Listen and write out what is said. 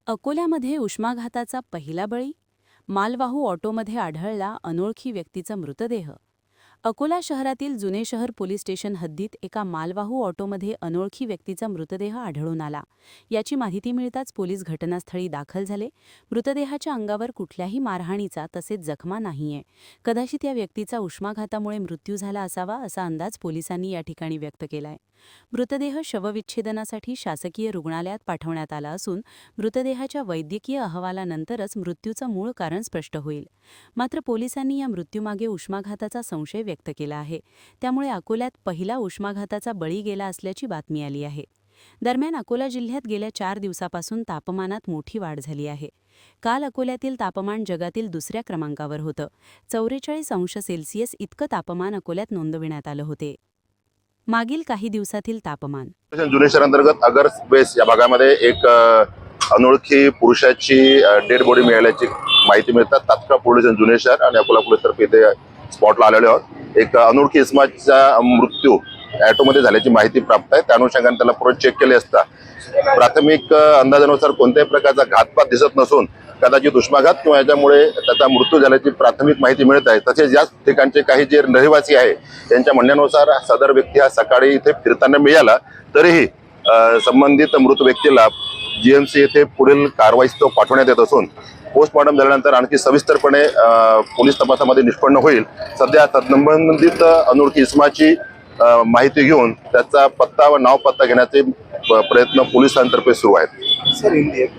अकोल्यामध्ये उष्माघाताचा पहिला बळी. मालवाहू ऑटोमध्ये आढळला अनोळखी व्यक्तीचा मृतदेह. अकोला शहरातील जुने शहर पोलीस स्टेशन हद्दीत एका मालवाहू ऑटोमध्ये अनोळखी व्यक्तीचा मृतदेह आढळून आला. याची माहिती मिळताच पोलीस घटनास्थळी दाखल झाले. मृतदेहाच्या अंगावर कुठल्याही मारहाणीचा तसेच जखमा नाहीये. कदाचित या व्यक्तीचा उष्माघातामुळे मृत्यू झाला असावा असा अंदाज पोलिसांनी या ठिकाणी व्यक्त केलाय. मृतदेह शवविच्छेदनासाठी शासकीय रुग्णालयात पाठवण्यात आला असून मृतदेहाच्या वैद्यकीय अहवालानंतरच मृत्यूचं मूळ कारण स्पष्ट होईल. मात्र पोलिसांनी या मृत्यूमागे उष्माघाताचा संशय व्यक्त केला आहे. त्यामुळे अकोल्यात पहिला उष्माघाताचा बळी गेला असल्याची बातमी आली आहे. दरम्यान अकोला जिल्ह्यात गेल्या 4 दिवसापासून तापमानात मोठी वाढ झाली आहे. काल अकोल्यातील तापमान जगातील दुसऱ्या क्रमांकावर होतं. 44°C इतकं तापमान अकोल्यात नोंदविण्यात आलं होते. मागील काही दिवसातील तापमान. जुने शहर अंतर्गत अगर बेस या भागामध्ये एक अनोळखी पुरुषाची डेड बॉडी मिळाल्याची माहिती मिळतात. तात्काळ पोलीस जुने शहर आणि अकोला पोलीस तर्फे इथे स्पॉटला आलेले आहोत. एक अनोळखी इसमाचा मृत्यू ऑटोमध्ये झाल्याची माहिती प्राप्त आहे. त्या अनुषंगाने त्याला पुढे चेक केले असता प्राथमिक अंदाजानुसार कोणत्याही प्रकारचा घातपात दिसत नसून कदाचित उष्माघात किंवा याच्यामुळे त्याचा मृत्यू झाल्याची प्राथमिक माहिती मिळत आहे. तसेच याच ठिकाणचे काही जे रहिवासी आहे त्यांच्या म्हणण्यानुसार सदर व्यक्ती हा सकाळी इथे फिरताना मिळाला. तरीही संबंधित मृत व्यक्तीला जीएमसी येथे पुढील कारवाईस तो पाठवण्यात येत असून पोस्टमॉर्टम झाल्यानंतर आणखी सविस्तरपणे पोलीस तपासामध्ये निष्पन्न होईल. सध्या संबंधित अनोळखी इसमाची माहिती घेऊन त्याचा पत्ता व नाव पत्ता घेण्याचे प्रयत्न पोलिसांतर्फे सुरू आहेत.